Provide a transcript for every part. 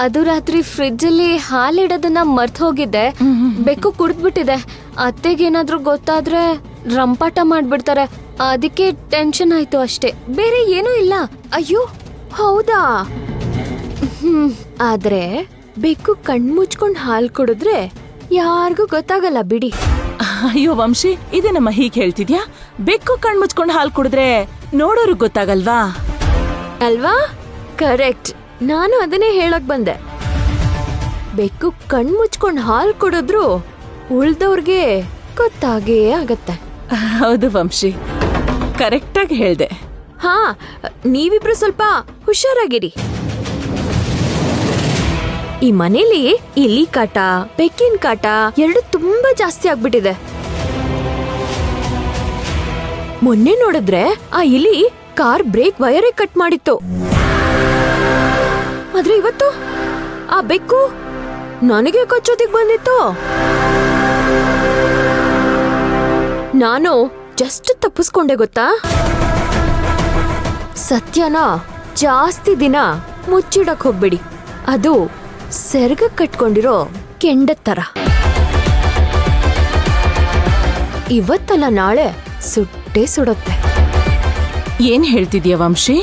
ಅದು ರಾತ್ರಿ ಫ್ರಿಡ್ಜಲ್ಲಿ ಹಾಲಿಡೋದನ್ನ ಮರ್ತ್ ಹೋಗಿದ್ದೆ. ಬೆಕ್ಕು ಕುಡಿದ್ಬಿಟ್ಟಿದೆ. ಅತ್ತೆಗೇನಾದ್ರೂ ಗೊತ್ತಾದ್ರೆ ರಂಪಾಟ ಮಾಡ್ಬಿಡ್ತಾರೆ. ಅದಕ್ಕೆ ಟೆನ್ಷನ್ ಆಯ್ತು ಅಷ್ಟೇ, ಬೇರೆ ಏನೂ ಇಲ್ಲ. ಅಯ್ಯೋ ಹೌದಾ? ಆದ್ರೆ ಬೆಕ್ಕು ಕಣ್ಮುಚ್ಕೊಂಡ್ ಹಾಲ್ ಕುಡಿದ್ರೆ ಯಾರಿಗೂ ಗೊತ್ತಾಗಲ್ಲ ಬಿಡಿ. ಅಯ್ಯೋ ವಂಶಿ, ಇದೇನಮ್ಮ ಹೀಗೆ ಹೇಳ್ತಿದ್ಯಾ? ಬೆಕ್ಕು ಕಣ್ಮುಚ್ಕೊಂಡ್ ಹಾಲ್ ಕುಡಿದ್ರೆ ನೋಡೋರು ಗೊತ್ತಾಗಲ್ವಾ? ಅಲ್ವಾ? ಕರೆಕ್ಟ್, ನಾನು ಅದನ್ನೇ ಹೇಳಕ್ ಬಂದೆ. ಬೆಕ್ಕು ಕಣ್ಮುಚ್ಕೊಂಡ್ ಹಾಲ್ ಕುಡಿದ್ರು ಉಳ್ದವ್ರಿಗೆ ಗೊತ್ತಾಗೇ ಆಗತ್ತೆ. ಹೌದು ವಂಶಿ, ಕರೆಕ್ಟಾಗಿ ಹೇಳ್ದೆ. ಹಾ, ನೀವಿಬ್ರು ಸ್ವಲ್ಪ ಹುಷಾರಾಗಿರಿ. ಈ ಮನೇಲಿ ಇಲಿ ಕಾಟ, ಬೆಕ್ಕಿನ ಕಾಟ ಎರಡು ತುಂಬಾ ಜಾಸ್ತಿ ಆಗ್ಬಿಟ್ಟಿದೆ. ಮೊನ್ನೆ ನೋಡಿದ್ರೆ ಆ ಇಲಿ ಕಾರ್ ಬ್ರೇಕ್ ವಯರೇ ಕಟ್ ಮಾಡಿತ್ತು. ಆದ್ರೆ ಇವತ್ತು ಆ ಬೆಕ್ಕು ನನಗೆ ಕಚ್ಚೋದಿಕ್ ಬಂದಿತ್ತು. ನಾನು ಜಸ್ಟ್ ತಪ್ಪಿಸ್ಕೊಂಡೆ ಗೊತ್ತಾ. ಸತ್ಯನ ಜಾಸ್ತಿ ದಿನ ಮುಚ್ಚಿಡಕ್ ಹೋಗ್ಬೇಡಿ, ಅದು ಸೆರಗ ಕಟ್ಕೊಂಡಿರೋ ಕೆಂಡದ ತರ. ಇವತ್ತಲ್ಲ ನಾಳೆ ಸುಟ್ಟೇ ಸುಡುತ್ತೆ. ಏನ್ ಹೇಳ್ತಿದ್ಯಾ ವಂಶಿ?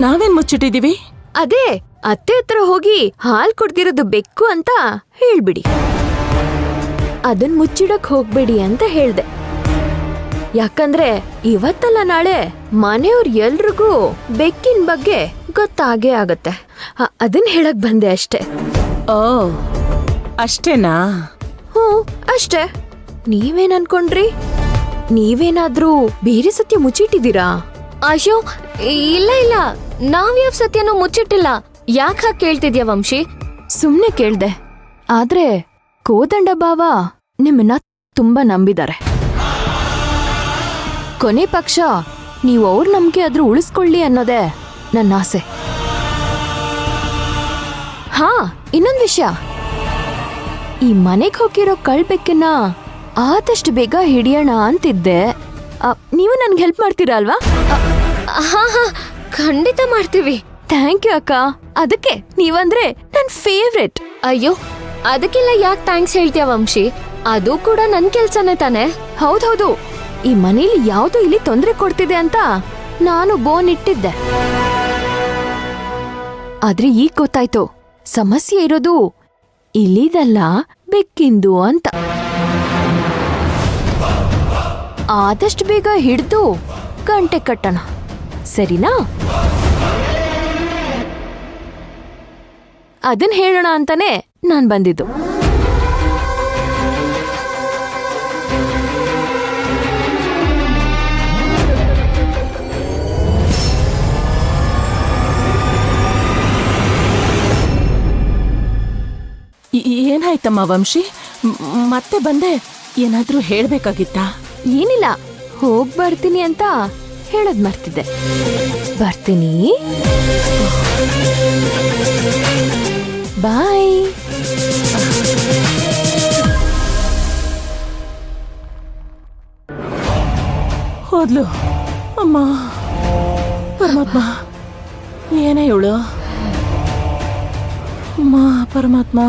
ನಾವೇನ್ ಮುಚ್ಚಿಟ್ಟಿದೀವಿ? ಅದೇ ಅತ್ತೆ ಹತ್ರ ಹೋಗಿ ಹಾಲ್ ಕುಡ್ದಿರೋದು ಬೆಕ್ಕು ಅಂತ ಹೇಳ್ಬಿಡಿ. ಅದನ್ ಮುಚ್ಚಿಡಕ್ ಹೋಗ್ಬೇಡಿ ಅಂತ ಹೇಳ್ದೆ. ಯಾಕಂದ್ರೆ ಇವತ್ತಲ್ಲ ನಾಳೆ ಮನೆಯವ್ರ ಎಲ್ರಿಗೂ ಬೆಕ್ಕಿನ ಬಗ್ಗೆ ಗೊತ್ತಾಗೇ ಆಗತ್ತೆ. ಅದನ್ ಹೇಳಕ್ ಬಂದೆ ಅಷ್ಟೇ. ಓ ಅಷ್ಟೇನಾ? ಹ್ಞೂ ಅಷ್ಟೇ. ನೀವೇನ್ ಅನ್ಕೊಂಡ್ರಿ? ನೀವೇನಾದ್ರೂ ಬೇರೆ ಸತ್ಯ ಮುಚ್ಚಿಟ್ಟಿದ್ದೀರಾ? ಅಯ್ಯೋ ಇಲ್ಲ ಇಲ್ಲ, ನಾವ್ಯಾವ ಸತ್ಯನೂ ಮುಚ್ಚಿಟ್ಟಿಲ್ಲ. ಯಾಕ ಕೇಳ್ತಿದ್ಯಾ ವಂಶಿ? ಸುಮ್ನೆ ಕೇಳ್ದೆ. ಆದ್ರೆ ಕೋದಂಡ ಬಾವ ನಿಮ್ಮನ್ನ ತುಂಬಾ ನಂಬಿದ್ದಾರೆ. ಕೊನೆ ಪಕ್ಷ ನೀವು ಅವ್ರ ನಂಬಿಕೆ ಆದ್ರೂ ಉಳಿಸ್ಕೊಳ್ಳಿ ಅನ್ನೋದೇ ನನ್ನ ಆಸೆ. ಹಾ, ಇನ್ನೊಂದ್ ವಿಷಯ, ಈ ಮನೆಗ್ ಹೋಗಿರೋ ಕಳ್ಬೆಕ್ಕನ್ನ ಆದಷ್ಟು ಬೇಗ ಹಿಡಿಯೋಣ ಅಂತಿದ್ದೆ. ನೀವು ನನ್ಗೆ ಹೆಲ್ಪ್ ಮಾಡ್ತೀರಾ ಅಲ್ವಾ? ಹಾ ಹಾ, ಖಂಡಿತ ಮಾಡ್ತೀವಿ. ಥ್ಯಾಂಕ್ ಯು ಅಕ್ಕ. ಅದಕ್ಕೆ ನೀವಂದ್ರೆ ನನ್ ಫೇವ್ರೆಟ್. ಅಯ್ಯೋ, ಅದಕ್ಕೆಲ್ಲ ಯಾಕೆ ಥ್ಯಾಂಕ್ಸ್ ಹೇಳ್ತೀಯ ವಂಶಿ? ಅದು ಕೂಡ ನನ್ ಕೆಲ್ಸನೇ ತಾನೆ. ಹೌದೌದು, ಈ ಮನೇಲಿ ಯಾವ್ದು ಇಲ್ಲಿ ತೊಂದ್ರೆ ಕೊಡ್ತಿದೆ ಅಂತ ನಾನು ಬೋನ್ ಇಟ್ಟಿದ್ದೆ. ಆದ್ರೆ ಈಗ ಗೊತ್ತಾಯ್ತು, ಸಮಸ್ಯೆ ಇರೋದು ಇಲ್ಲಿದಲ್ಲ ಬೆಕ್ಕಿಂದು ಅಂತ. ಆದಷ್ಟು ಬೇಗ ಹಿಡ್ದು ಗಂಟೆ ಕಟ್ಟಣ, ಸರಿನಾ? ಅದನ್ ಹೇಳೋಣ ಅಂತಾನೆ ನಾನ್ ಬಂದಿದ್ದು. ಏನಾಯ್ತಮ್ಮ ವಂಶಿ? ಮತ್ತೆ ಬಂದೆ, ಏನಾದ್ರೂ ಹೇಳ್ಬೇಕಾಗಿತ್ತಾ? ಏನಿಲ್ಲ, ಹೋಗ್ ಬರ್ತೀನಿ ಅಂತ ಹೇಳೋದ್ ಮರ್ತಿದ್ದೆ. ಬರ್ತೀನಿ, ಬಾಯ್. ಹೋದ್ಲು ಅಮ್ಮ. ಪರಮಾತ್ಮ, ಏನೇ ಇವಳು? ಅಮ್ಮ ಪರಮಾತ್ಮ.